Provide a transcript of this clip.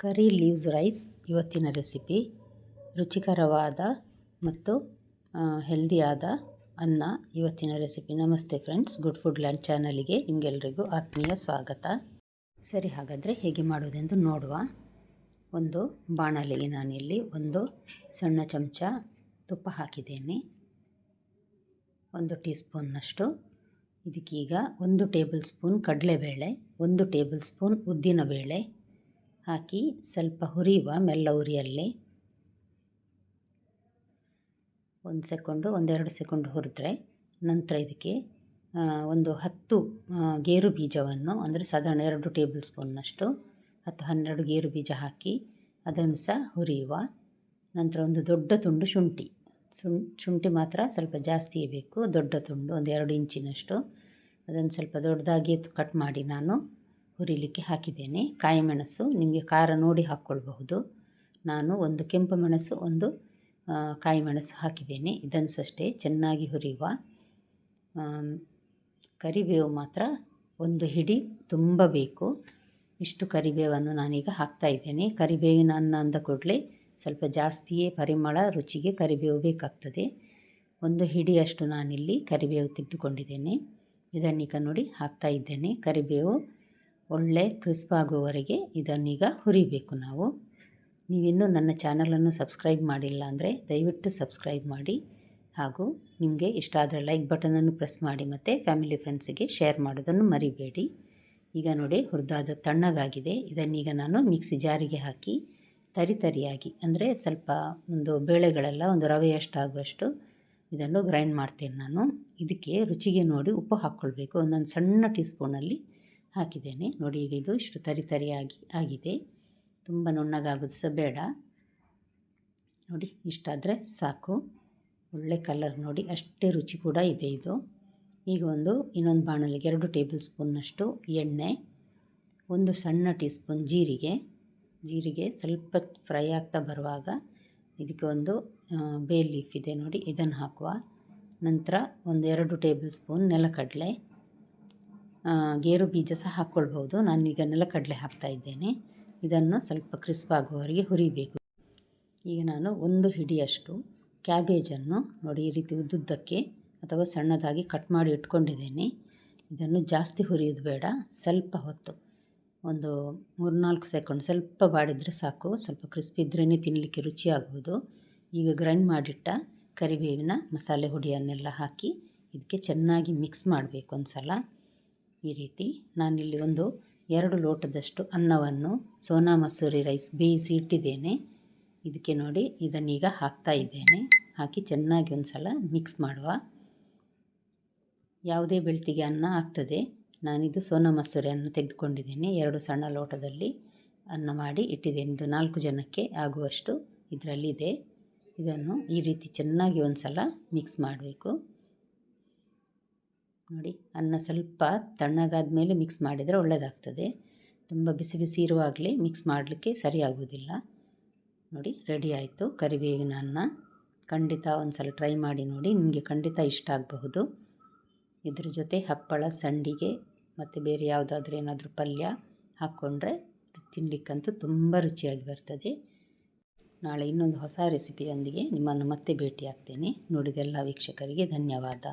ಕರಿ leaves rice ಇವತ್ತಿನ recipe. ರುಚಿಕರವಾದ ಮತ್ತು ಹೆಲ್ದಿಯಾದ ಅನ್ನ ಇವತ್ತಿನ ರೆಸಿಪಿ. ನಮಸ್ತೆ ಫ್ರೆಂಡ್ಸ್, ಗುಡ್ ಫುಡ್ ಲ್ಯಾಂಡ್ ಚಾನಲಿಗೆ ನಿಮಗೆಲ್ಲರಿಗೂ ಆತ್ಮೀಯ ಸ್ವಾಗತ. ಸರಿ, ಹಾಗಾದರೆ ಹೇಗೆ ಮಾಡೋದೆಂದು ನೋಡುವ. ಒಂದು ಬಾಣಲೆಗೆ ನಾನಿಲ್ಲಿ ಒಂದು ಸಣ್ಣ ಚಮಚ ತುಪ್ಪ ಹಾಕಿದ್ದೇನೆ, 1 ಟೀ ಸ್ಪೂನ್ನಷ್ಟು. ಇದಕ್ಕೀಗ 1 ಟೇಬಲ್ ಸ್ಪೂನ್ ಕಡಲೆಬೇಳೆ, 1 ಟೇಬಲ್ ಸ್ಪೂನ್ ಉದ್ದಿನಬೇಳೆ ಹಾಕಿ ಸ್ವಲ್ಪ ಹುರಿಯುವ, ಮೆಲ್ಲ ಉರಿಯಲ್ಲಿ. 1-2 ಸೆಕೆಂಡ್ ಹುರಿದ್ರೆ ನಂತರ ಇದಕ್ಕೆ ಒಂದು 10 ಗೇರು ಬೀಜವನ್ನು, ಅಂದರೆ ಸಾಧಾರಣ 2 ಟೇಬಲ್ ಸ್ಪೂನ್ನಷ್ಟು 10-12 ಗೇರು ಬೀಜ ಹಾಕಿ ಅದನ್ನು ಸಹ ಹುರಿಯುವ. ನಂತರ ಒಂದು ದೊಡ್ಡ ತುಂಡು ಶುಂಠಿ ಮಾತ್ರ ಸ್ವಲ್ಪ ಜಾಸ್ತಿಯೇ ಬೇಕು, ದೊಡ್ಡ ತುಂಡು, ಒಂದು 2 ಇಂಚಿನಷ್ಟು. ಅದನ್ನು ಸ್ವಲ್ಪ ದೊಡ್ಡದಾಗಿ ಕಟ್ ಮಾಡಿ ನಾನು ಹುರಿಲಿಕ್ಕೆ ಹಾಕಿದ್ದೇನೆ. ಕಾಯಿ ಮೆಣಸು ನಿಮಗೆ ಖಾರ ನೋಡಿ ಹಾಕ್ಕೊಳ್ಬಹುದು. ನಾನು ಒಂದು ಕೆಂಪು ಮೆಣಸು, ಒಂದು ಕಾಯಿ ಮೆಣಸು ಹಾಕಿದ್ದೇನೆ. ಇದನ್ನು ಅಷ್ಟೇ ಚೆನ್ನಾಗಿ ಹುರಿಯುವ. ಕರಿಬೇವು ಮಾತ್ರ ಒಂದು ಹಿಡಿ ತುಂಬ ಬೇಕು. ಇಷ್ಟು ಕರಿಬೇವನ್ನು ನಾನೀಗ ಹಾಕ್ತಾಯಿದ್ದೇನೆ. ಕರಿಬೇವಿನ ಅನ್ನ ಅಂದ ಕೂಡಲೇ ಸ್ವಲ್ಪ ಜಾಸ್ತಿಯೇ ಪರಿಮಳ, ರುಚಿಗೆ ಕರಿಬೇವು ಬೇಕಾಗ್ತದೆ. ಒಂದು ಹಿಡಿಯಷ್ಟು ನಾನಿಲ್ಲಿ ಕರಿಬೇವು ತೆಗೆದುಕೊಂಡಿದ್ದೇನೆ. ಇದನ್ನೀಗ ನೋಡಿ ಹಾಕ್ತಾಯಿದ್ದೇನೆ. ಕರಿಬೇವು ಒಳ್ಳೆ ಕ್ರಿಸ್ಪ್ ಆಗುವವರೆಗೆ ಇದನ್ನೀಗ ಹುರಿಬೇಕು ನಾವು. ನೀವಿನ್ನೂ ನನ್ನ ಚಾನಲನ್ನು ಸಬ್ಸ್ಕ್ರೈಬ್ ಮಾಡಿಲ್ಲ ಅಂದರೆ ದಯವಿಟ್ಟು ಸಬ್ಸ್ಕ್ರೈಬ್ ಮಾಡಿ, ಹಾಗೂ ನಿಮಗೆ ಇಷ್ಟ ಆದರೆ ಲೈಕ್ ಬಟನನ್ನು ಪ್ರೆಸ್ ಮಾಡಿ ಮತ್ತು ಫ್ಯಾಮಿಲಿ ಫ್ರೆಂಡ್ಸಿಗೆ ಶೇರ್ ಮಾಡೋದನ್ನು ಮರಿಬೇಡಿ. ಈಗ ನೋಡಿ ಹುರಿದಾದ ತಣ್ಣಗಾಗಿದೆ. ಇದನ್ನೀಗ ನಾನು ಮಿಕ್ಸಿ ಜಾರಿಗೆ ಹಾಕಿ ತರಿಯಾಗಿ, ಅಂದರೆ ಸ್ವಲ್ಪ ಒಂದು ಬೇಳೆಗಳೆಲ್ಲ ಒಂದು ರವೆಯಷ್ಟಾಗುವಷ್ಟು ಇದನ್ನು ಗ್ರೈಂಡ್ ಮಾಡ್ತೇನೆ ನಾನು. ಇದಕ್ಕೆ ರುಚಿಗೆ ನೋಡಿ ಉಪ್ಪು ಹಾಕ್ಕೊಳ್ಬೇಕು. ಒಂದೊಂದು ಸಣ್ಣ ಟೀ ಸ್ಪೂನಲ್ಲಿ ಹಾಕಿದ್ದೇನೆ. ನೋಡಿ, ಈಗ ಇದು ಇಷ್ಟು ತರಿಯಾಗಿ ಆಗಿದೆ. ತುಂಬ ನುಣ್ಣಗಾಗೋದು ಸಹ ಬೇಡ. ನೋಡಿ, ಇಷ್ಟಾದರೆ ಸಾಕು. ಒಳ್ಳೆ ಕಲರ್ ನೋಡಿ, ಅಷ್ಟೇ ರುಚಿ ಕೂಡ ಇದೆ ಇದು. ಈಗ ಇನ್ನೊಂದು ಬಾಣಲಿಗೆ 2 ಟೇಬಲ್ ಸ್ಪೂನ್ನಷ್ಟು ಎಣ್ಣೆ, 1 ಸಣ್ಣ ಟೀ ಸ್ಪೂನ್ ಜೀರಿಗೆ ಸ್ವಲ್ಪ ಫ್ರೈ ಆಗ್ತಾ ಬರುವಾಗ ಇದಕ್ಕೆ ಒಂದು ಬೇ ಲೀಫ್ ಇದೆ ನೋಡಿ, ಇದನ್ನು ಹಾಕುವ. ನಂತರ 2 ಟೇಬಲ್ ಸ್ಪೂನ್ ನೆಲಕಡಲೆ, ಗೇರು ಬೀಜ ಸಹ ಹಾಕ್ಕೊಳ್ಬೋದು. ನಾನೀಗ ನೆಲಕಡಲೆ ಹಾಕ್ತಾಯಿದ್ದೇನೆ. ಇದನ್ನು ಸ್ವಲ್ಪ ಕ್ರಿಸ್ಪ್ ಆಗುವವರೆಗೆ ಹುರಿಬೇಕು. ಈಗ ನಾನು 1 ಹಿಡಿಯಷ್ಟು ಕ್ಯಾಬೇಜನ್ನು ನೋಡಿ ಈ ರೀತಿ ಉದ್ದುದ್ದಕ್ಕೆ ಅಥವಾ ಸಣ್ಣದಾಗಿ ಕಟ್ ಮಾಡಿ ಇಟ್ಕೊಂಡಿದ್ದೇನೆ. ಇದನ್ನು ಜಾಸ್ತಿ ಹುರಿಯೋದು ಬೇಡ, ಸ್ವಲ್ಪ ಹೊತ್ತು, ಒಂದು 3-4 ಸೆಕೆಂಡ್ ಸ್ವಲ್ಪ ಬಾಡಿದರೆ ಸಾಕು. ಸ್ವಲ್ಪ ಕ್ರಿಸ್ಪ್ ಇದ್ರೇ ತಿನ್ನಲಿಕ್ಕೆ ರುಚಿಯಾಗುವುದು. ಈಗ ಗ್ರೈಂಡ್ ಮಾಡಿಟ್ಟ ಕರಿಬೇವಿನ ಮಸಾಲೆ ಹುಡಿಯನ್ನೆಲ್ಲ ಹಾಕಿ ಇದಕ್ಕೆ ಚೆನ್ನಾಗಿ ಮಿಕ್ಸ್ ಮಾಡಬೇಕು ಒಂದು ಸಲ. ಈ ರೀತಿ ನಾನಿಲ್ಲಿ 2 ಲೋಟದಷ್ಟು ಅನ್ನವನ್ನು ಸೋನಾ ಮಸೂರಿ ರೈಸ್ ಬೇಯಿಸಿ ಇಟ್ಟಿದ್ದೇನೆ. ಇದಕ್ಕೆ ನೋಡಿ ಇದನ್ನೀಗ ಹಾಕ್ತಾ ಇದ್ದೇನೆ. ಹಾಕಿ ಚೆನ್ನಾಗಿ ಒಂದು ಸಲ ಮಿಕ್ಸ್ ಮಾಡುವ. ಯಾವುದೇ ಬೆಳ್ತಿಗೆ ಅನ್ನ ಆಗ್ತದೆ. ನಾನಿದು ಸೋನಾ ಮಸೂರಿ ಅನ್ನ ತೆಗೆದುಕೊಂಡಿದ್ದೇನೆ. 2 ಸಣ್ಣ ಲೋಟದಲ್ಲಿ ಅನ್ನ ಮಾಡಿ ಇಟ್ಟಿದ್ದೇನೆ. ಇದು 4 ಜನಕ್ಕೆ ಆಗುವಷ್ಟು ಇದರಲ್ಲಿದೆ. ಇದನ್ನು ಈ ರೀತಿ ಚೆನ್ನಾಗಿ ಒಂದು ಸಲ ಮಿಕ್ಸ್ ಮಾಡಬೇಕು. ನೋಡಿ, ಅನ್ನ ಸ್ವಲ್ಪ ತಣ್ಣಗಾದ ಮೇಲೆ ಮಿಕ್ಸ್ ಮಾಡಿದರೆ ಒಳ್ಳೆಯದಾಗ್ತದೆ. ತುಂಬ ಬಿಸಿ ಬಿಸಿ ಇರುವಾಗಲೇ ಮಿಕ್ಸ್ ಮಾಡಲಿಕ್ಕೆ ಸರಿಯಾಗುವುದಿಲ್ಲ. ನೋಡಿ, ರೆಡಿ ಆಯಿತು ಕರಿಬೇವಿನ ಅನ್ನ. ಖಂಡಿತ ಒಂದು ಸಲ ಟ್ರೈ ಮಾಡಿ ನೋಡಿ, ನಿಮಗೆ ಖಂಡಿತ ಇಷ್ಟ ಆಗಬಹುದು. ಇದ್ರ ಜೊತೆ ಹಪ್ಪಳ, ಸಂಡಿಗೆ ಮತ್ತು ಬೇರೆ ಯಾವುದಾದ್ರೂ ಏನಾದರೂ ಪಲ್ಯ ಹಾಕ್ಕೊಂಡ್ರೆ ತಿನ್ನಲಿಕ್ಕಂತೂ ತುಂಬ ರುಚಿಯಾಗಿ ಬರ್ತದೆ. ನಾಳೆ ಇನ್ನೊಂದು ಹೊಸ ರೆಸಿಪಿಯೊಂದಿಗೆ ನಿಮ್ಮನ್ನು ಮತ್ತೆ ಭೇಟಿ ಆಗ್ತೇನೆ. ನೋಡಿದ ಎಲ್ಲ ವೀಕ್ಷಕರಿಗೆ ಧನ್ಯವಾದ.